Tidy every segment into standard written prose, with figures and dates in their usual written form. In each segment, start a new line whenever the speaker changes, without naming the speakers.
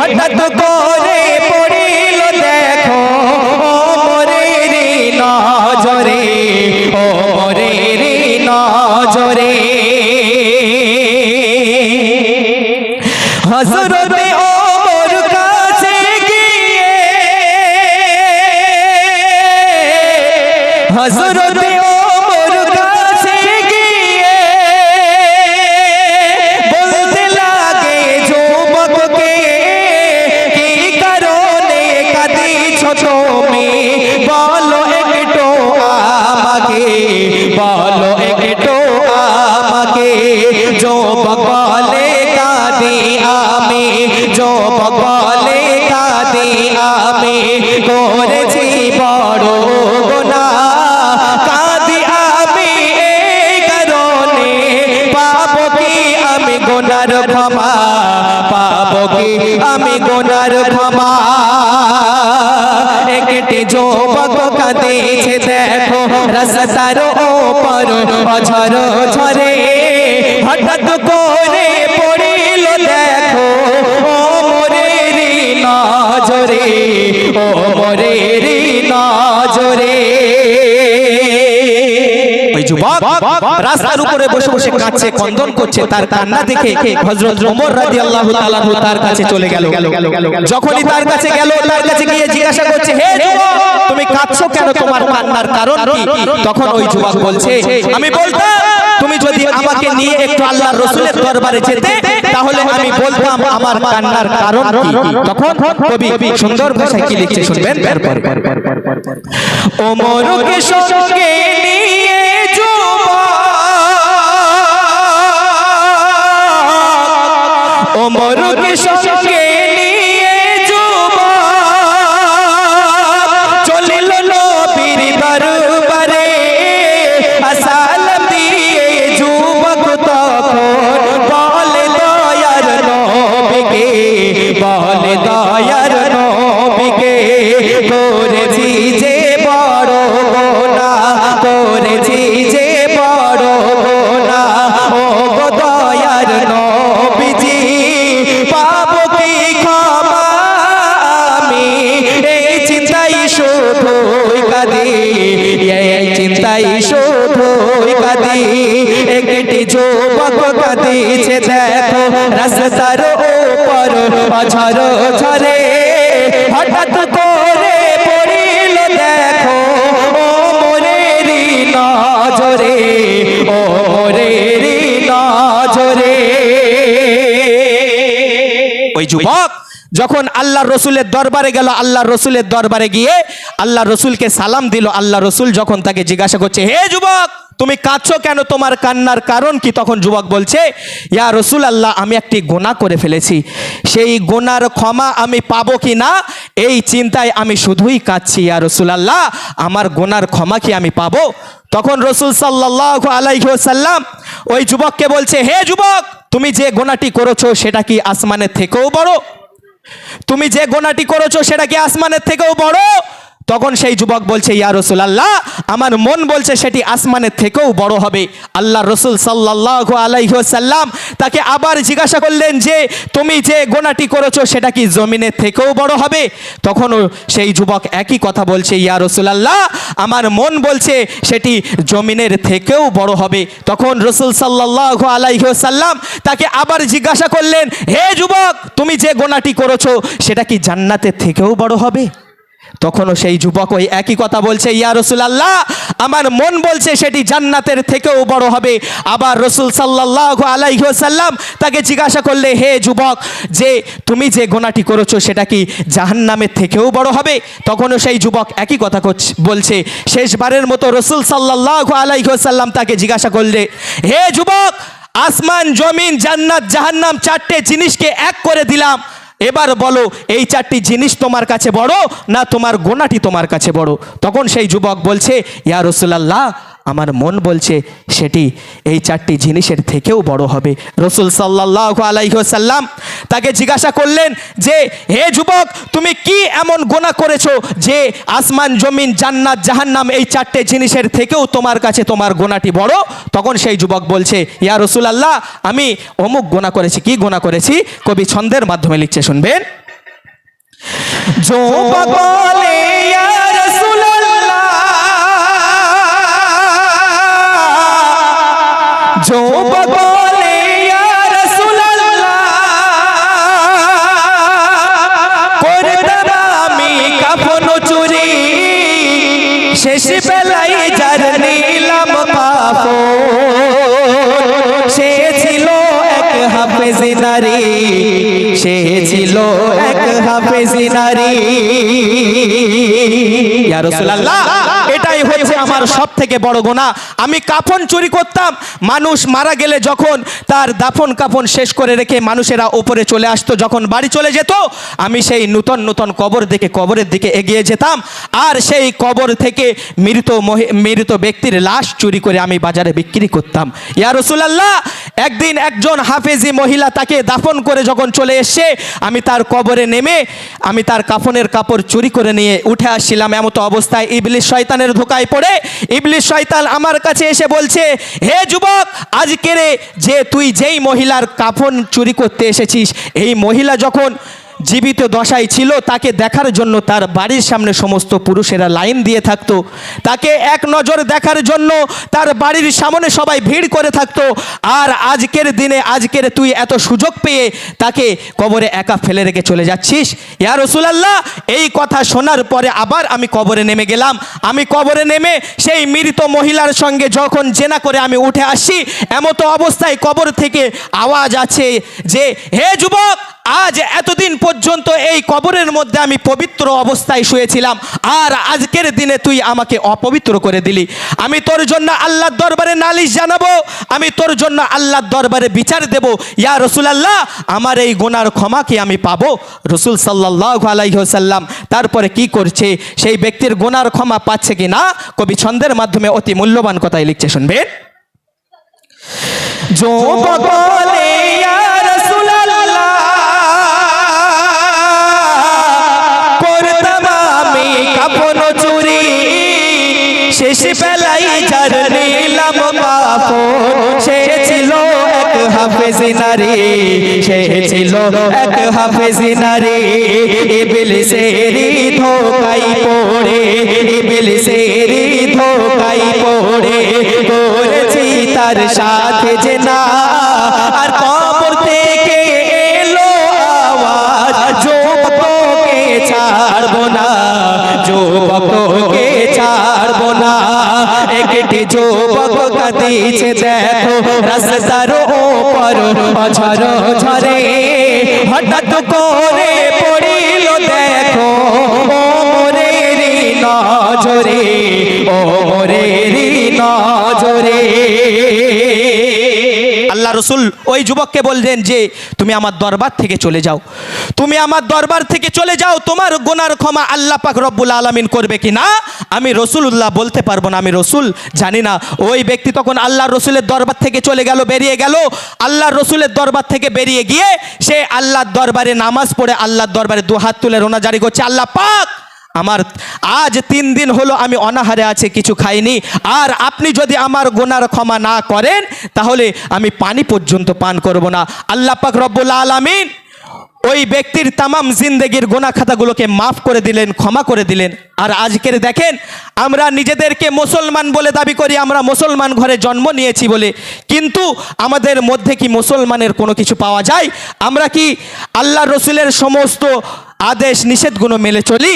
হঠাৎ করে পড়িল দেখো ওমরের নজরে, ওমরের নজরে। হযরতে ওমর কাছে গিয়ে, হযরতে ওমর কাছে গিয়ে বলতে লাগে যুবককে, কি কারণে কাঁদিছ তুমি, বলো একটু আমাকে, বলো একটু আমাকে। যুবক বলে কাঁদি আমি, যুবক বলে কাঁদি আমি, করেছি বড় গুনাহ, কাঁদি আমি এই কারণে, পাবো কি আমি গুনার ক্ষমা, পাবো কি আমি গুনার ক্ষমা। একটি যুবক কাঁদিছে দেখো রাস্তার ওপর অঝর ঝরে, হঠাৎ করে পড়িল দেখো ওমরের নজরে, ওমরের নজরে। ওই যুবক রাস্তার উপরে বসে বসে কাঁদছে, ক্রন্দন করছে, তার কান্না দেখে হযরত ওমর রাদিয়াল্লাহু তাআলা তার কাছে চলে গেল। যখনই তার কাছে গেল, তার কাছে গিয়ে জিজ্ঞাসা করছে, হে যুবক তুমি কাঁদছো কেন, তোমার কান্নার কারণ কি? তখন ওই যুবক বলছে, আমি বলতাম তুমি যদি আমাকে নিয়ে একটু আল্লাহর রাসূলের দরবারে যেতে, তাহলে আমি বলতাম আমার কান্নার কারণ কি। তখন কবি সুন্দর ভাষায় কি লিখছে শুনবেন। ওমরকে সঙ্গে নিয়ে যুবক, ওমরকে সঙ্গে নিয়ে যুবক চলিল নবীর দরবারে, সালাম দিয়ে যুবক তখন বলে দয়ার নবীকে, বলে দয়ার নবীকে, করেছি যে বড় গুনাহ, করেছি যে বড় গুনাহ, ও গো দয়ার নবীজি পাবো কি ক্ষমা আমি, এই চিন্তাই শুধুই কাঁদি, এই চিন্তাই শুধুই কাঁদি। একটি যুবক কাঁদিছে দেখো রাস্তার উপর অঝর ঝরে, হঠাৎ করে পড়িল দেখো ওমরের নজরে, ওমরের নজরে। ওই যুবক যখন আল্লাহর রাসূলের দরবারে গেল, আল্লাহর রাসূলের দরবারে গিয়ে আল্লাহর রাসূলকে সালাম দিল। আল্লাহর রাসূল যখন তাকে জিজ্ঞাসা করছে, হে যুবক তুমি কাঁদছো কেন, তোমার কান্নার কারণ কি? তখন যুবক বলছে, ইয়া রাসূলুল্লাহ আমি একটি গুনাহ করে ফেলেছি, সেই গুনার ক্ষমা আমি পাবো কি না এই চিন্তায় আমি শুধুই কাঁদছি। ইয়া রাসূলুল্লাহ আমার গুনার ক্ষমা কি আমি পাবো? তখন রাসূল সাল্লাল্লাহু আলাইহি ওয়াসাল্লাম ওই যুবককে বলছে, হে যুবক তুমি যে গুনাহটি করেছো সেটা কি আসমানের থেকেও বড়? তুমি যে গুনাহটি করেছো সেটা কি আসমানের থেকেও বড়? তখন সেই যুবক বলছে, ইয়া রাসূলুল্লাহ আমার মন বলছে সেটি আসমানের থেকেও বড় হবে। আল্লাহর রাসূল সাল্লাল্লাহু আলাইহি ওয়াসাল্লাম তাকে আবার জিজ্ঞাসা করলেন যে তুমি যে গুনাহটি করেছো সেটা কি জমিনের থেকেও বড় হবে? তখনও সেই যুবক একই কথা বলছে, ইয়া রাসূলুল্লাহ আমার মন বলছে সেটি জমিনের থেকেও বড় হবে। তখন রাসূল সাল্লাল্লাহু আলাইহি ওয়াসাল্লাম তাকে আবার জিজ্ঞাসা করলেন, হে যুবক তুমি যে গুনাহটি করেছো সেটা কি জান্নাতের থেকেও বড় হবে? তখনও সেই যুবক ওই একই কথা বলছে, ইয়া রাসূলুল্লাহ আমার মন বলছে সেটি জান্নাতের থেকেও বড় হবে। আবার রাসূল সাল্লাল্লাহু আলাইহি ওয়াসাল্লাম তাকে জিজ্ঞাসা করলে, হে যুবক যে তুমি যে গুনাহটি করেছো সেটা কি জাহান্নামের থেকেও বড় হবে? তখনও সেই যুবক একই কথা বলছে। শেষবারের মতো রাসূল সাল্লাল্লাহু আলাইহি ওয়াসাল্লাম তাকে জিজ্ঞাসা করলে, হে যুবক আসমান জমিন জান্নাত জাহান্নাম চারটে জিনিসকে এক করে দিলাম, এবার বলো এই চারটি জিনিস তোমার কাছে বড় না তোমার গুনাহটি তোমার কাছে বড়? তখন সেই যুবক বলছে, ইয়া রাসূলুল্লাহ আমার মন বলছে সেটি এই চারটি জিনিসের থেকেও বড় হবে। রাসূল সাল্লাল্লাহু আলাইহি ওয়াসাল্লাম তাকে জিজ্ঞাসা করলেন যে, হে যুবক তুমি কি এমন গুনাহ করেছো যে আসমান জমিন জান্নাত জাহান্নাম এই চারটে জিনিসের থেকেও তোমার কাছে তোমার গুনাহটি বড়? তখন সেই যুবক বলছে, ইয়া রাসূলুল্লাহ আমি অমুক গুনাহ করেছি। কি গুনাহ করেছি? কবি ছন্দের মাধ্যমে লিখছে শুনবেন। जो बोले या रसूल अल्लाह, जो बोले या रसूल अल्लाह, করতাম আমি কাফন চুরি, শেষ বেলায় যার নিলাম কাফন, সে ছিল এক হাফেজ নারী, সে ছিল এক হাফেজ নারী। ইয়া রাসূলুল্লাহ, এটাই হচ্ছে আমার সব থেকে বড় গুনাহ। আমি কাফন চুরি করতাম। মানুষ মারা গেলে যখন তার দাফন কাফন শেষ করে রেখে মানুষেরা উপরে চলে আসতো, যখন বাড়ি চলে যেত, আমি সেই নূতন নূতন কবরের দিকে এগিয়ে যেতাম, আর সেই কবর থেকে মৃত ব্যক্তির লাশ চুরি করে আমি বাজারে বিক্রি করতাম। ইয়া রাসূলুল্লাহ, একদিন একজন হাফেজি মহিলা তাকে দাফন করে যখন চলে এসে, আমি তার কবরে নেমে আমি তার কাফনের কাপড় চুরি করে নিয়ে উঠে আসছিলাম। এমতো অবস্থায় ইবলিস শয়তানের ধোকায় পড়ে ইবলিস শয়তান আমার কাছে এসে বলছে, হে যুবক, আজকের যে তুই যেই মহিলার কাফন চুরি করতে এসেছিস, এই মহিলা যখন জীবিত দশায় ছিল, তাকে দেখার জন্য তার বাড়ির সামনে সমস্ত পুরুষেরা লাইন দিয়ে থাকতো, তাকে এক নজর দেখার জন্য তার বাড়ির সামনে সবাই ভিড় করে থাকতো, আর আজকের দিনে আজকের তুই এত সুযোগ পেয়ে তাকে কবরে একা ফেলে রেখে চলে যাচ্ছিস। ইয়া রাসূলুল্লাহ, এই কথা শোনার পরে আবার আমি কবরে নেমে গেলাম। আমি কবরে নেমে সেই মৃত মহিলার সঙ্গে যখন জেনা করে আমি উঠে আসি, এমতো অবস্থায় কবর থেকে আওয়াজ আছে যে, হে যুবক, আজ এতদিন পর্যন্ত এই কবরের মধ্যে আমি পবিত্র অবস্থায় শুয়েছিলাম, আর আজকের দিনে তুই আমাকে অপবিত্র করে দিলি। আমি তোর জন্য আল্লাহর দরবারে নালিশ জানাবো, আমি তোর জন্য আল্লাহর দরবারে বিচার দেব। ইয়া রাসূলুল্লাহ, আমার এই গুনার ক্ষমা কি আমি পাবো? রাসূল সাল্লাল্লাহু আলাইহি ওয়াসাল্লাম তারপরে কি করছে, সেই ব্যক্তির গুনার ক্ষমা পাচ্ছে কি না, কবি ছন্দের মাধ্যমে অতি মূল্যবান কথাই লিখছে, শুনবেন। जो बोले या रसूल अल्लाह, করতাম আমি কাফন চুরি, শেষ বেলায় যার নিলাম কাফন, সে ছিল এক হাফেজ নারী, সে ছিল এক হাফেজ নারী। ইবলিসের ধোকায় পড়ে, ইবলিসের ধোকায় পড়ে করেছি তার সাথে জেনা, আর কবর থেকে এলো আওয়াজ, যুবককে ছাড়বো না, যুবককে ছাড়বো না। একটি যুবক কাঁদিছে দেখো রাস্তার ওপর ঝর ঝরে, হঠাৎ করে পড়িল দেখো ওমরের নজরে, ওমরের নজরে। আল্লাহ রসুল ওই যুবককে বললেন যে, তুমি আমার দরবার থেকে চলে যাও, তুমি আমার দরবার থেকে চলে যাও, তোমার গুনার ক্ষমা আল্লাহ পাক রব্বুল আলামিন করবে কি না আমি রাসূলুল্লাহ বলতে পারবো না, আমি রাসূল জানি না। ওই ব্যক্তি তখন আল্লাহ রসুলের দরবার থেকে চলে গেল, বেরিয়ে গেল। আল্লাহ রসুলের দরবার থেকে বেরিয়ে গিয়ে সে আল্লাহর দরবারে নামাজ পড়ে আল্লাহর দরবারে দু হাত তুলে রোনা জারি করছে, আল্লাহ পাক, আমার আজ 3 দিন হলো আমি অনাহারে আছে, কিছু খাইনি, আর আপনি যদি আমার গুনার ক্ষমা না করেন তাহলে আমি পানি পর্যন্ত পান করব না। আল্লাহ পাক রব্বুল আলামিন ওই ব্যক্তির তামাম জিন্দেগির গুনাহ খাতাগুলোকে মাফ করে দিলেন, ক্ষমা করে দিলেন। আর আজকের দেখেন, আমরা নিজেদেরকে মুসলমান বলে দাবি করি, আমরা মুসলমান ঘরে জন্ম নিয়েছি বলে, কিন্তু আমাদের মধ্যে কি মুসলমানের কোনো কিছু পাওয়া যায়? আমরা কি আল্লাহ রসুলের সমস্ত আদেশ নিষেধগুলো মেনে চলি?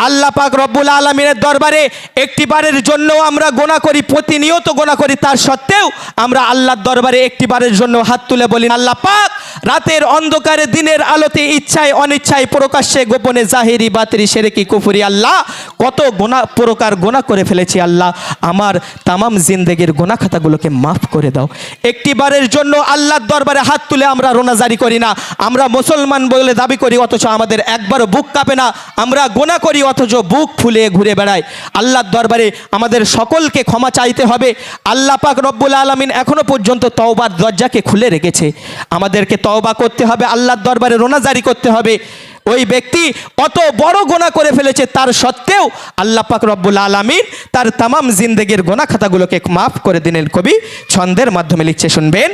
আল্লাহ পাক রব্বুল আলামিনের দরবারে একটিবারের জন্য আমরা গোনা করি, প্রতিনিয়ত গোনা করি, তার সত্ত্বেও আমরা আল্লাহর দরবারে একটিবারের জন্য হাত তুলে বলি, আল্লাহ পাক, রাতের অন্ধকারে দিনের আলোতে ইচ্ছায় অনিচ্ছায় প্রকাশ্যে গোপনে জাহিরি বাতিরি শিরকি কুফরি, আল্লাহ কত প্রকার গোনা করে ফেলেছি, আল্লাহ আমার তামাম জিন্দেগির গোনা খাতাগুলোকে মাফ করে দাও। একটিবারের জন্য আল্লাহর দরবারে হাত তুলে আমরা রোনাজারি করি না। আমরা মুসলমান বলে দাবি করি, অথচ আমাদের একবারও বুক কাঁপে না। আমরা গোনা করি অথচ বুক ফুলে ঘুরে বেড়াই। আল্লাহর দরবারে আমাদের সকলকে ক্ষমা চাইতে হবে। আল্লাহ পাক রব্বুল আলামিন এখনো পর্যন্ত তওবার দরজাকে খুলে রেখেছে, আমাদেরকে তওবা করতে হবে, আল্লাহর দরবারে রোনাজারি করতে হবে। ওই ব্যক্তি অত বড় গোনা করে ফেলেছে, তার সত্ত্বেও আল্লাহ পাক রব্বুল আলামিন তার তামাম জিন্দেগির গোনা খাতাগুলোকে মাফ করে দিলেন। কবি ছন্দের মাধ্যমে লিখছে, শুনবেন।